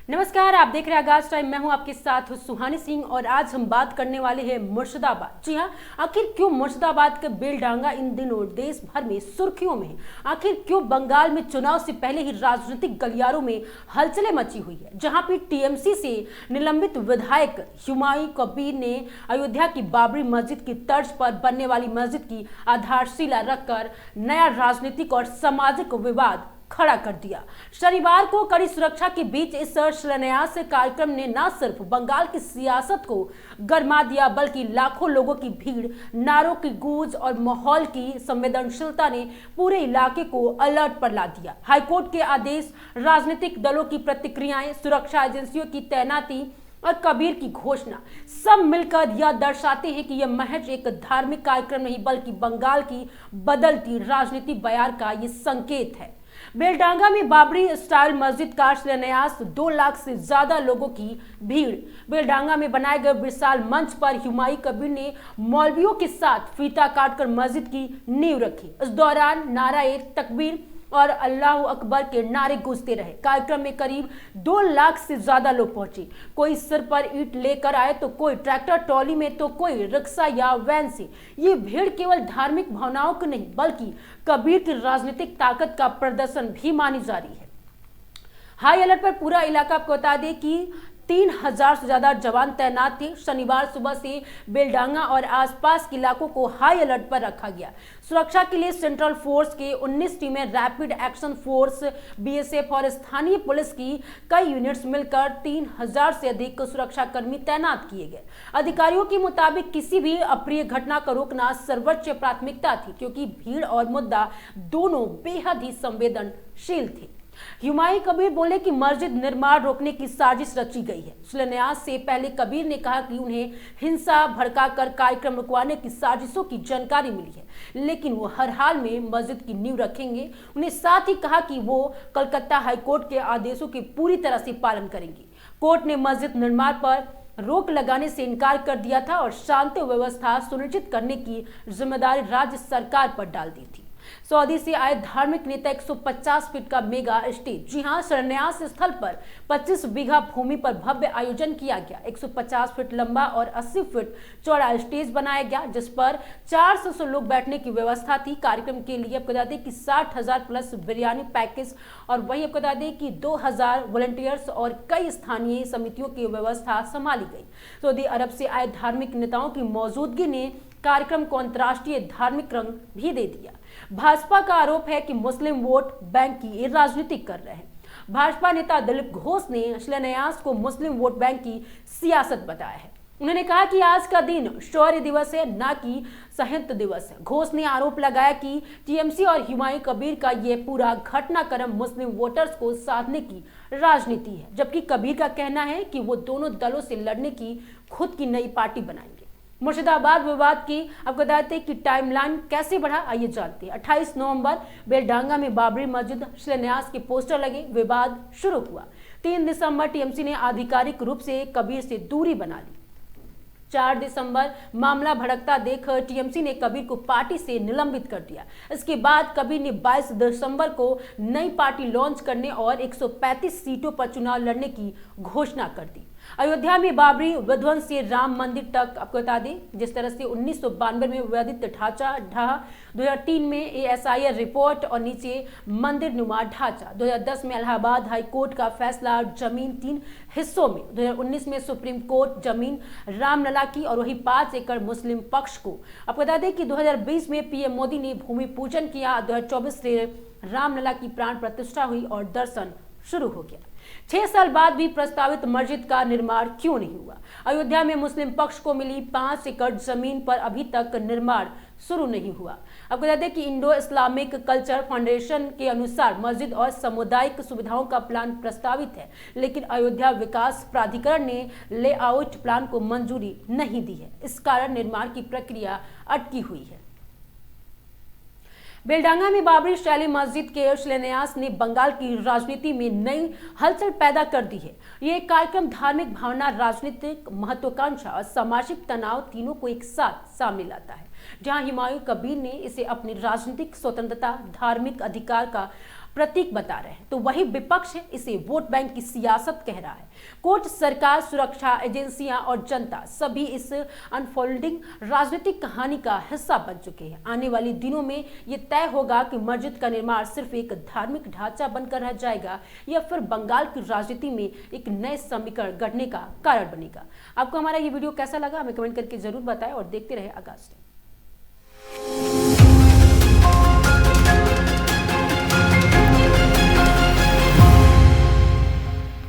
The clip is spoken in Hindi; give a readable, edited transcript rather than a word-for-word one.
नमस्कार, आप देख रहे हैं आगाज टाइम। मैं हूं आपके साथ सुहानी सिंह और आज हम बात करने वाले हैं मुर्शिदाबाद। जी हां, आखिर क्यों मुर्शिदाबाद के बेलडांगा इन दिनों देश भर में सुर्खियों में है? आखिर क्यों बंगाल में चुनाव से पहले ही राजनीतिक गलियारों में हलचलें मची हुई है, जहां पर टीएमसी से निलंबित विधायक हुमायूं कबीर ने अयोध्या की बाबरी मस्जिद की तर्ज पर बनने वाली मस्जिद की आधारशिला रखकर नया राजनीतिक और सामाजिक विवाद खड़ा कर दिया। शनिवार को कड़ी सुरक्षा के बीच इस शिलान्यास कार्यक्रम ने न सिर्फ बंगाल की सियासत को गरमा दिया, बल्कि लाखों लोगों की भीड़, नारों की गूंज और माहौल की संवेदनशीलता ने पूरे इलाके को अलर्ट पर ला दिया। हाईकोर्ट के आदेश, राजनीतिक दलों की प्रतिक्रियाएं, सुरक्षा एजेंसियों की तैनाती और कबीर की घोषणा सब मिलकर यह दर्शाते हैं कि यह महज एक धार्मिक कार्यक्रम नहीं, बल्कि बंगाल की बदलती राजनीति बयार का ये संकेत है। बेलडांगा में बाबरी स्टाइल मस्जिद का शिलान्यास, 2 लाख से ज्यादा लोगों की भीड़। बेलडांगा में बनाए गए विशाल मंच पर हुमायूं कबीर ने मौलवियों के साथ फीता काटकर मस्जिद की नींव रखी। इस दौरान नाराए तकबीर और अल्लाह अकबर के नारे गूंजते रहे। कार्यक्रम में करीब 2 लाख से ज्यादा लोग पहुंचे। कोई सिर पर ईंट लेकर आए, तो कोई ट्रैक्टर ट्रॉली में, तो कोई रिक्शा या वैन से। ये भीड़ केवल धार्मिक भावनाओं की नहीं, बल्कि कबीर की राजनीतिक ताकत का प्रदर्शन भी मानी जा रही है। हाई अलर्ट पर पूरा इलाका। आपको बता दें कि 3000 से ज्यादा जवान तैनात थे। शनिवार सुबह से बेलडांगा और आसपास के इलाकों को हाई अलर्ट पर रखा गया। सुरक्षा के लिए सेंट्रल फोर्स के 19 टीमें, रैपिड एक्शन फोर्स, बीएसएफ और स्थानीय पुलिस की कई यूनिट्स मिलकर 3000 से अधिक सुरक्षा कर्मी तैनात किए गए। अधिकारियों के मुताबिक किसी भी अप्रिय घटना को रोकना सर्वोच्च प्राथमिकता थी, क्योंकि भीड़ और मुद्दा दोनों बेहद ही संवेदनशील थे। हुमायूं कबीर बोले कि मस्जिद निर्माण रोकने की साजिश रची गई है। शिलान्यास से पहले कबीर ने कहा कि उन्हें हिंसा भड़काकर कार्यक्रम रुकवाने की साजिशों की जानकारी मिली है, लेकिन वो हर हाल में मस्जिद की नींव रखेंगे। उन्हें साथ ही कहा कि वो कलकत्ता हाईकोर्ट के आदेशों के पूरी तरह से पालन करेंगे। कोर्ट ने मस्जिद निर्माण पर रोक लगाने से इनकार कर दिया था और शांति व्यवस्था सुनिश्चित करने की जिम्मेदारी राज्य सरकार पर डाल दी थी। सऊदी से आए धार्मिक नेता 150 फीट का मेगा स्टेज। जी हां, शिलान्यास स्थल पर 25 बीघा भूमि पर भव्य आयोजन किया गया। 150 फीट लंबा और 80 फीट चौड़ा स्टेज बनाया गया, जिस पर 400 लोग बैठने की व्यवस्था थी। कार्यक्रम के लिए आपको बता दें कि 60,000 प्लस बिरयानी पैकेज और वही आपको बता दें कि 2000 वॉलंटियर्स और कई स्थानीय समितियों की व्यवस्था संभाली गई। सऊदी अरब से आए धार्मिक नेताओं की मौजूदगी ने कार्यक्रम को अंतर्राष्ट्रीय धार्मिक रंग भी दे दिया। भाजपा का आरोप है कि मुस्लिम वोट बैंक की राजनीति कर रहे हैं। भाजपा नेता दिलीप घोष ने शिलान्यास को मुस्लिम वोट बैंक की सियासत बताया है। उन्होंने कहा कि आज का दिन शौर्य दिवस है, न कि संहति दिवस है। घोष ने आरोप लगाया कि टीएमसी और हुमायूं कबीर का ये पूरा घटनाक्रम मुस्लिम वोटर्स को साधने की राजनीति है, जबकि कबीर का कहना है कि वो दोनों दलों से लड़ने की खुद की नई पार्टी बनाएंगे। मुर्शिदाबाद विवाद की आपको बताते हैं कि टाइमलाइन कैसे बढ़ा, आइए जानते हैं। 28 नवंबर बेलडांगा में बाबरी मस्जिद शिलान्यास के पोस्टर लगे, विवाद शुरू हुआ। 3 दिसंबर टीएमसी ने आधिकारिक रूप से कबीर से दूरी बना ली। 4 दिसंबर मामला भड़कता देख टीएमसी ने कबीर को पार्टी से निलंबित कर दिया। इसके बाद कबीर ने 22 दिसंबर को नई पार्टी लॉन्च करने और 135 सीटों पर चुनाव लड़ने की घोषणा कर दी। अयोध्या में बाबरी विध्वंस से राम मंदिर तक आपको बता दें, जिस तरह से 1992 में विवादित ढांचा ढहा, 2003 में एएसआईआर रिपोर्ट और नीचे मंदिर नुमा ढांचा, 2010 में इलाहाबाद हाई कोर्ट का फैसला, जमीन 3 हिस्सों में, 2019 में सुप्रीम कोर्ट जमीन रामलला की और वही 5 एकड़ मुस्लिम पक्ष को। आपको बता दें कि 2020 में पीएम मोदी ने भूमि पूजन किया, 2024 से रामलला की प्राण प्रतिष्ठा हुई और दर्शन शुरू हो गया। 6 साल बाद भी प्रस्तावित मस्जिद का निर्माण क्यों नहीं हुआ? अयोध्या में मुस्लिम पक्ष को मिली 5 एकड़ जमीन पर अभी तक निर्माण शुरू नहीं हुआ। आपको बता दें कि इंडो इस्लामिक कल्चर फाउंडेशन के अनुसार मस्जिद और सामुदायिक सुविधाओं का प्लान प्रस्तावित है, लेकिन अयोध्या विकास प्राधिकरण ने लेआउट प्लान को मंजूरी नहीं दी है। इस कारण निर्माण की प्रक्रिया अटकी हुई है। बेलडांगा में बाबरी शैली मस्जिद के शिलान्यास ने बंगाल की राजनीति में नई हलचल पैदा कर दी है। ये कार्यक्रम धार्मिक भावना, राजनीतिक महत्वाकांक्षा और सामाजिक तनाव तीनों को एक साथ सामने लाता है। जहां हुमायूं कबीर ने इसे अपनी राजनीतिक स्वतंत्रता, धार्मिक अधिकार का प्रतीक बता रहे हैं, तो वही विपक्ष इसे वोट बैंक की सियासत कह रहा है। कोर्ट, सरकार, सुरक्षा एजेंसियां और जनता सभी इस अनफोल्डिंग राजनीतिक कहानी का हिस्सा बन चुके हैं। आने वाले दिनों में ये तय होगा कि मस्जिद का निर्माण सिर्फ एक धार्मिक ढांचा बनकर रह जाएगा या फिर बंगाल की राजनीति में एक नए समीकरण गढ़ने का कारण बनेगा। आपको हमारा ये वीडियो कैसा लगा हमें कमेंट करके जरूर बताएं और देखते रहे आगाज टाइम।